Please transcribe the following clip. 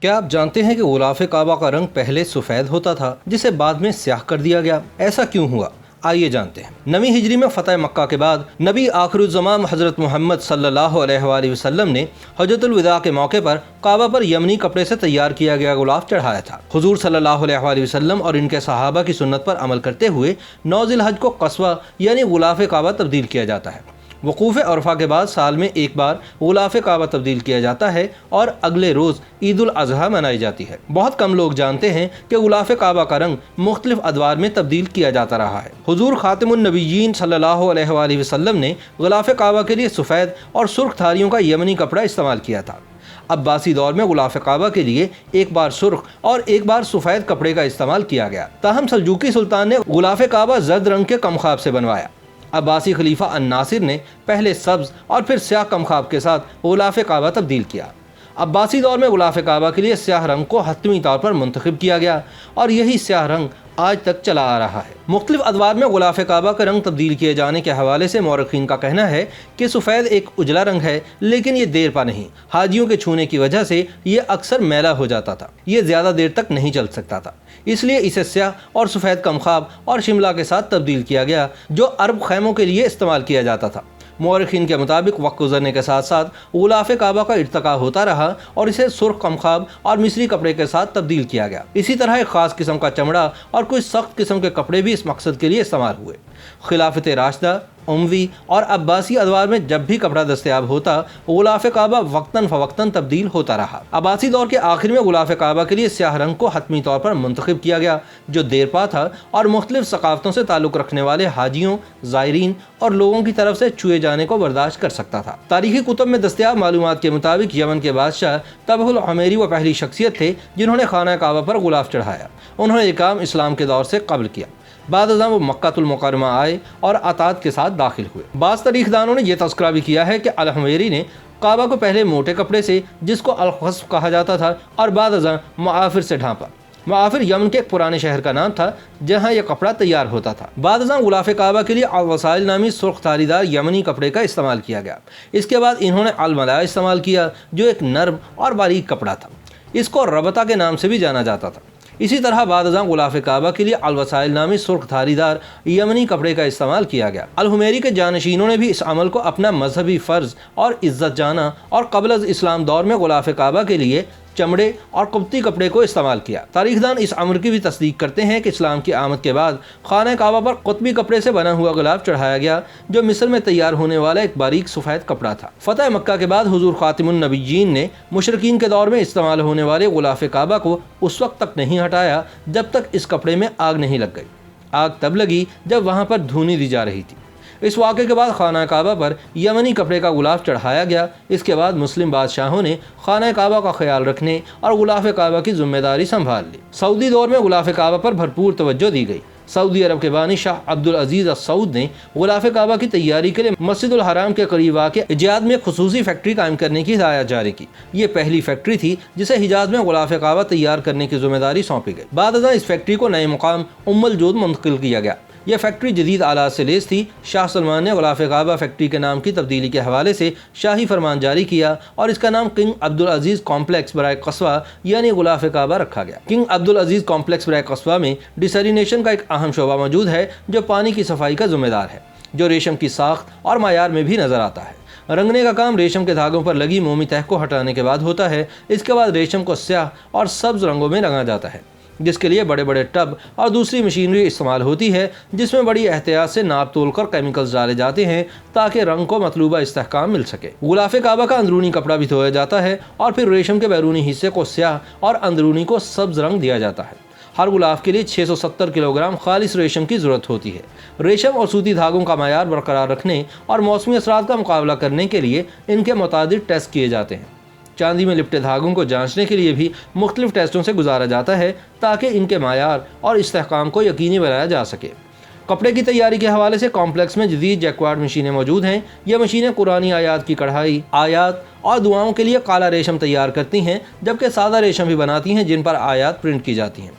کیا آپ جانتے ہیں کہ غلاف کعبہ کا رنگ پہلے سفید ہوتا تھا جسے بعد میں سیاہ کر دیا گیا؟ ایسا کیوں ہوا؟ آئیے جانتے ہیں۔ نویں ہجری میں فتح مکہ کے بعد نبی آخر الزمان حضرت محمد صلی اللہ علیہ وآلہ وسلم نے حجۃ الوداع کے موقع پر کعبہ پر یمنی کپڑے سے تیار کیا گیا غلاف چڑھایا تھا۔ حضور صلی اللہ علیہ وآلہ وسلم اور ان کے صحابہ کی سنت پر عمل کرتے ہوئے 9 ذی الحج کو قصوہ یعنی غلاف کعبہ تبدیل کیا جاتا ہے۔ وقوف عرفہ کے بعد سال میں ایک بار غلاف کعبہ تبدیل کیا جاتا ہے اور اگلے روز عید الاضحیٰ منائی جاتی ہے۔ بہت کم لوگ جانتے ہیں کہ غلاف کعبہ کا رنگ مختلف ادوار میں تبدیل کیا جاتا رہا ہے۔ حضور خاتم النبیین صلی اللہ علیہ وآلہ وسلم نے غلاف کعبہ کے لیے سفید اور سرخ دھاریوں کا یمنی کپڑا استعمال کیا تھا۔ عباسی دور میں غلاف کعبہ کے لیے ایک بار سرخ اور ایک بار سفید کپڑے کا استعمال کیا گیا، تاہم سلجوقی سلطان نے غلاف کعبہ زرد رنگ کے کمخاب سے بنوایا۔ عباسی خلیفہ الناصر نے پہلے سبز اور پھر سیاہ کمخاب کے ساتھ غلاف کعبہ تبدیل کیا۔ عباسی دور میں غلاف کعبہ کے لیے سیاہ رنگ کو حتمی طور پر منتخب کیا گیا اور یہی سیاہ رنگ آج تک چلا آ رہا ہے۔ مختلف ادوار میں غلاف کعبہ کا رنگ تبدیل کیے جانے کے حوالے سے مورخین کا کہنا ہے کہ سفید ایک اجلا رنگ ہے، لیکن یہ دیر پا نہیں۔ حاجیوں کے چھونے کی وجہ سے یہ اکثر میلا ہو جاتا تھا، یہ زیادہ دیر تک نہیں چل سکتا تھا، اس لیے اسے سیاہ اور سفید کمخاب اور شملہ کے ساتھ تبدیل کیا گیا جو عرب خیموں کے لیے استعمال کیا جاتا تھا۔ مورخین کے مطابق وقت گزرنے کے ساتھ ساتھ غلاف کعبہ کا ارتقاء ہوتا رہا اور اسے سرخ کمخاب اور مصری کپڑے کے ساتھ تبدیل کیا گیا۔ اسی طرح ایک خاص قسم کا چمڑا اور کچھ سخت قسم کے کپڑے بھی اس مقصد کے لیے استعمال ہوئے۔ خلافت راشدہ، اموی اور عباسی ادوار میں جب بھی کپڑا دستیاب ہوتا، غلاف کعبہ وقتاً فوقتاً تبدیل ہوتا رہا۔ عباسی دور کے آخر میں غلاف کعبہ کے لیے سیاہ رنگ کو حتمی طور پر منتخب کیا گیا جو دیر پا تھا اور مختلف ثقافتوں سے تعلق رکھنے والے حاجیوں، زائرین اور لوگوں کی طرف سے چھوئے جانے کو برداشت کر سکتا تھا۔ تاریخی کتب میں دستیاب معلومات کے مطابق یمن کے بادشاہ طبع العمیری وہ پہلی شخصیت تھے جنہوں نے خانہ کعبہ پر غلاف چڑھایا۔ انہوں نے یہ کام اسلام کے دور سے قبل کیا۔ بعد ازاں وہ مکہ المکرمہ آئے اور عطاد کے ساتھ داخل ہوئے۔ بعض تاریخ دانوں نے یہ تذکرہ بھی کیا ہے کہ الحمیری نے کعبہ کو پہلے موٹے کپڑے سے جس کو الخصف کہا جاتا تھا اور بعد ازاں معافر سے ڈھانپا۔ معافر یمن کے ایک پرانے شہر کا نام تھا جہاں یہ کپڑا تیار ہوتا تھا۔ بعد ازاں غلاف کعبہ کے لیے الوسائل نامی سرخ دھاری دار یمنی کپڑے کا استعمال کیا گیا۔ اس کے بعد انہوں نے الملا استعمال کیا جو ایک نرم اور باریک کپڑا تھا، اس کو ربطہ کے نام سے بھی جانا جاتا تھا۔ اسی طرح بعد ازاں غلاف کعبہ کے لیے الوسائل نامی سرخ دھاری دار یمنی کپڑے کا استعمال کیا گیا۔ الحمیری کے جانشینوں نے بھی اس عمل کو اپنا مذہبی فرض اور عزت جانا اور قبل از اسلام دور میں غلاف کعبہ کے لیے چمڑے اور قبطی کپڑے کو استعمال کیا۔ تاریخ دان اس امر کی بھی تصدیق کرتے ہیں کہ اسلام کی آمد کے بعد خانہ کعبہ پر قطبی کپڑے سے بنا ہوا غلاف چڑھایا گیا جو مصر میں تیار ہونے والا ایک باریک سفید کپڑا تھا۔ فتح مکہ کے بعد حضور خاتم النبیین نے مشرکین کے دور میں استعمال ہونے والے غلاف کعبہ کو اس وقت تک نہیں ہٹایا جب تک اس کپڑے میں آگ نہیں لگ گئی۔ آگ تب لگی جب وہاں پر دھونی دی جا رہی تھی۔ اس واقعے کے بعد خانہ کعبہ پر یمنی کپڑے کا غلاف چڑھایا گیا۔ اس کے بعد مسلم بادشاہوں نے خانہ کعبہ کا خیال رکھنے اور غلاف کعبہ کی ذمہ داری سنبھال لی۔ سعودی دور میں غلاف کعبہ پر بھرپور توجہ دی گئی۔ سعودی عرب کے بانی شاہ عبدالعزیز السعود نے غلاف کعبہ کی تیاری کے لیے مسجد الحرام کے قریب واقع حجاز میں خصوصی فیکٹری قائم کرنے کی ہدایت جاری کی۔ یہ پہلی فیکٹری تھی جسے حجاز میں غلاف کعبہ تیار کرنے کی ذمہ داری سونپی گئی۔ بعد ازاں اس فیکٹری کو نئے مقام الجود منتقل کیا گیا۔ یہ فیکٹری جدید آلات سے لیس تھی۔ شاہ سلمان نے غلاف کعبہ فیکٹری کے نام کی تبدیلی کے حوالے سے شاہی فرمان جاری کیا اور اس کا نام کنگ عبدالعزیز کمپلیکس برائے قصوہ یعنی غلاف کعبہ رکھا گیا۔ کنگ عبدالعزیز کمپلیکس برائے قصوہ میں ڈیسلینیشن کا ایک اہم شعبہ موجود ہے جو پانی کی صفائی کا ذمہ دار ہے، جو ریشم کی ساخت اور معیار میں بھی نظر آتا ہے۔ رنگنے کا کام ریشم کے دھاگوں پر لگی مومی تہ کو ہٹانے کے بعد ہوتا ہے۔ اس کے بعد ریشم کو سیاہ اور سبز رنگوں میں رنگا جاتا ہے جس کے لیے بڑے بڑے ٹب اور دوسری مشینری استعمال ہوتی ہے جس میں بڑی احتیاط سے ناپ تول کر کیمیکلز ڈالے جاتے ہیں تاکہ رنگ کو مطلوبہ استحکام مل سکے۔ غلاف کعبہ کا اندرونی کپڑا بھی دھویا جاتا ہے اور پھر ریشم کے بیرونی حصے کو سیاہ اور اندرونی کو سبز رنگ دیا جاتا ہے۔ ہر غلاف کے لیے 670 کلو گرام خالص ریشم کی ضرورت ہوتی ہے۔ ریشم اور سوتی دھاگوں کا معیار برقرار رکھنے اور موسمی اثرات کا مقابلہ کرنے کے لیے ان کے متعدد ٹیسٹ کیے جاتے ہیں۔ چاندی میں لپٹے دھاگوں کو جانچنے کے لیے بھی مختلف ٹیسٹوں سے گزارا جاتا ہے تاکہ ان کے معیار اور استحکام کو یقینی بنایا جا سکے۔ کپڑے کی تیاری کے حوالے سے کمپلیکس میں جدید جیکوارڈ مشینیں موجود ہیں۔ یہ مشینیں قرآنی آیات کی کڑھائی، آیات اور دعاؤں کے لیے کالا ریشم تیار کرتی ہیں، جبکہ سادہ ریشم بھی بناتی ہیں جن پر آیات پرنٹ کی جاتی ہیں۔